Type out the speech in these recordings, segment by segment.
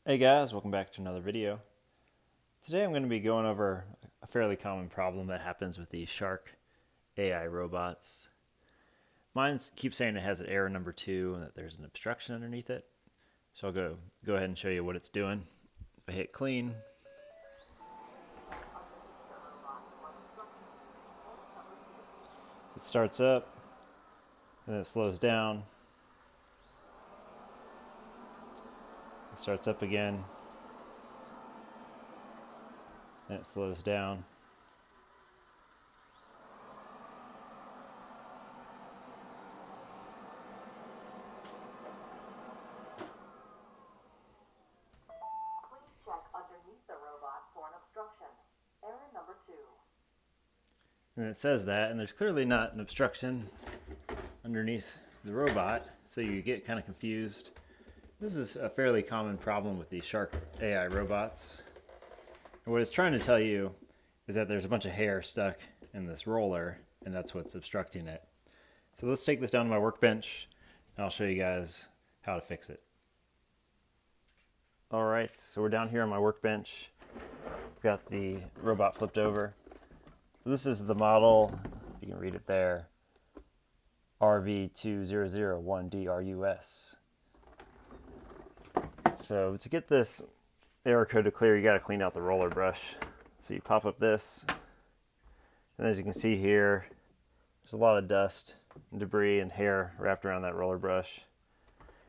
Hey guys, welcome back to another video. Today I'm going to be going over a fairly common problem that happens with these Shark AI robots. Mine keeps saying it has an error number 2 and that there's an obstruction underneath it. So I'll go ahead and show you what it's doing. If I hit clean, it starts up and then it slows down. It starts up again and it slows down. Please check underneath the robot for an obstruction. Error number 2. And it says that, and there's clearly not an obstruction underneath the robot, so you get kind of confused. This is a fairly common problem with these Shark AI robots. And what it's trying to tell you is that there's a bunch of hair stuck in this roller, and that's what's obstructing it. So let's take this down to my workbench, and I'll show you guys how to fix it. All right, so we're down here on my workbench. I've got the robot flipped over. So this is the model, you can read it there, RV2001DRUS. So to get this error code to clear, you got to clean out the roller brush. So you pop up this, and as you can see here, there's a lot of dust and debris and hair wrapped around that roller brush.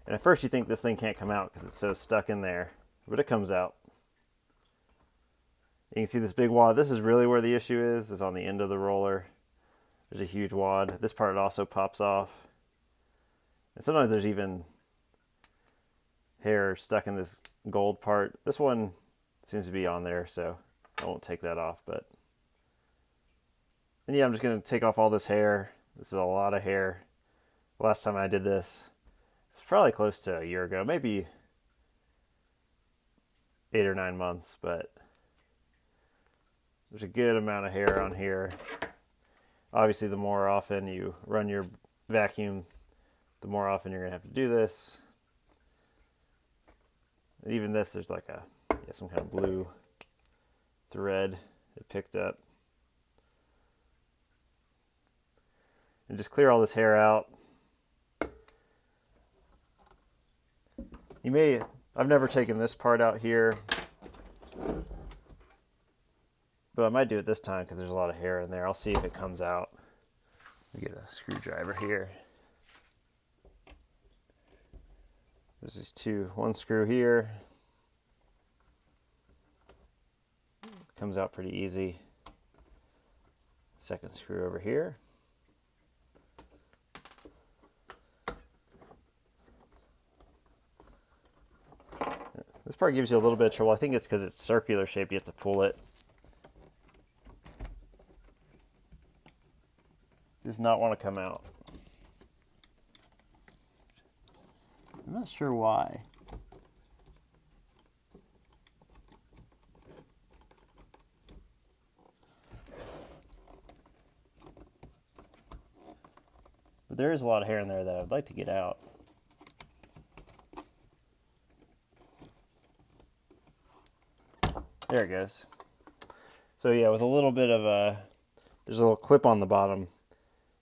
And at first you think this thing can't come out because it's so stuck in there, but it comes out. You can see this big wad. This is really where the issue is on the end of the roller. There's a huge wad. This part also pops off. And sometimes there's even hair stuck in this gold part. This one seems to be on there, so I won't take that off. And yeah, I'm just going to take off all this hair. This is a lot of hair. Last time I did this, it's probably close to a year ago, maybe 8 or 9 months, but there's a good amount of hair on here. Obviously, the more often you run your vacuum, the more often you're going to have to do this. And even this, there's like some kind of blue thread it picked up. And just clear all this hair out. I've never taken this part out here, but I might do it this time because there's a lot of hair in there. I'll see if it comes out. Let me get a screwdriver here. There's these one screw here. Comes out pretty easy. Second screw over here. This part gives you a little bit of trouble. I think it's because it's circular shaped. You have to pull it. Does not want to come out. I'm not sure why. But there is a lot of hair in there that I'd like to get out. There it goes. So yeah, with a little bit of there's a little clip on the bottom.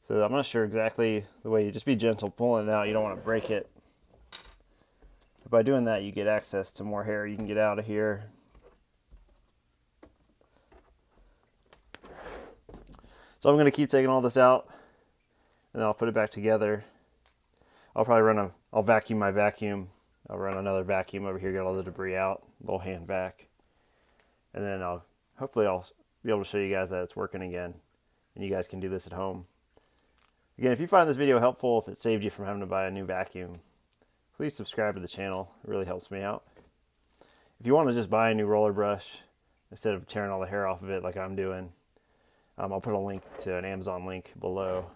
So I'm not sure exactly the way. You just be gentle pulling it out. You don't want to break it. But by doing that, you get access to more hair you can get out of here. So I'm going to keep taking all this out, and then I'll put it back together. I'll vacuum my vacuum. I'll run another vacuum over here, get all the debris out, little hand vac. And then hopefully I'll be able to show you guys that it's working again, and you guys can do this at home. Again, if you find this video helpful, if it saved you from having to buy a new vacuum, please subscribe to the channel. It really helps me out. If you want to just buy a new roller brush instead of tearing all the hair off of it like I'm doing, I'll put a link to an Amazon link below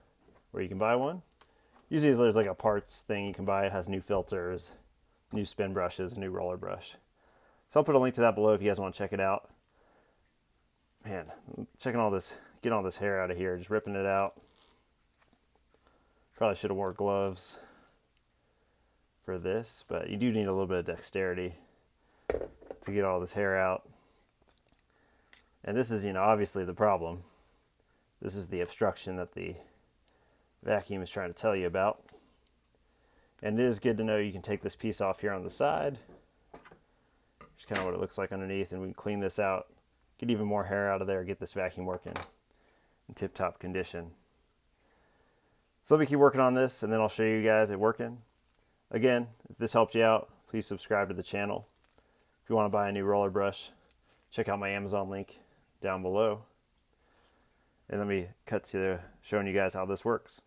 where you can buy one. Usually there's like a parts thing you can buy. It has new filters, new spin brushes, a new roller brush. So I'll put a link to that below if you guys want to check it out. Man, getting all this hair out of here, just ripping it out. Probably should have wore gloves for this, but you do need a little bit of dexterity. to get all this hair out. And this is, obviously the problem. This is the obstruction that the vacuum is trying to tell you about. And it is good to know you can take this piece off here on the side. Just kind of what it looks like underneath, and we can clean this out, get even more hair out of there, get this vacuum working in tip-top condition. So let me keep working on this, and then I'll show you guys it working. Again, if this helped you out, please subscribe to the channel. If you want to buy a new roller brush, check out my Amazon link down below. And let me cut to showing you guys how this works.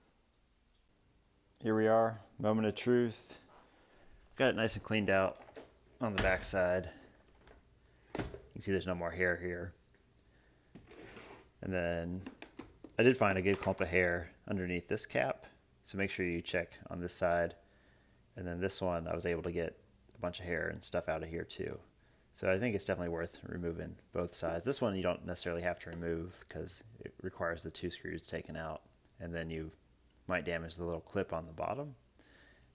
Here we are, moment of truth. Got it nice and cleaned out on the back side. You can see there's no more hair here. And then I did find a good clump of hair underneath this cap, so make sure you check on this side. And then this one, I was able to get a bunch of hair and stuff out of here too. So I think it's definitely worth removing both sides. This one you don't necessarily have to remove because it requires the 2 screws taken out, and then you might damage the little clip on the bottom.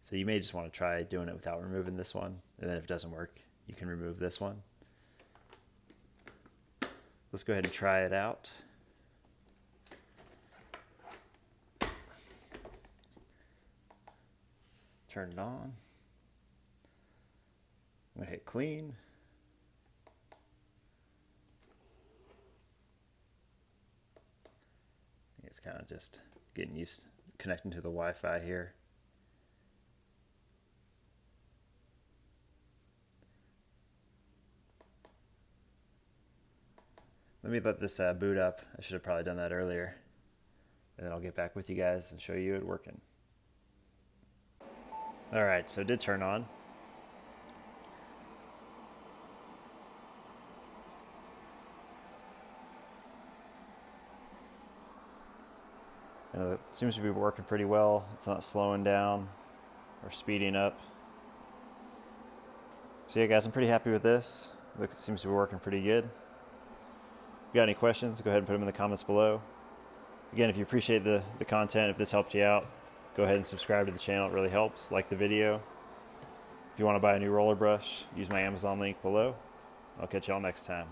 So you may just want to try doing it without removing this one, and then if it doesn't work, you can remove this one. Let's go ahead and try it out. Turn it on. I'm gonna hit clean. It's kind of just getting used to connecting to the Wi-Fi here. Let me let this boot up. I should have probably done that earlier. And then I'll get back with you guys and show you it working. Alright, so it did turn on. And it seems to be working pretty well. It's not slowing down or speeding up. So yeah guys, I'm pretty happy with this. It seems to be working pretty good. If you got any questions, go ahead and put them in the comments below. Again, if you appreciate the content, if this helped you out, go ahead and subscribe to the channel. It really helps. Like the video. If you want to buy a new roller brush, use my Amazon link below. I'll catch y'all next time.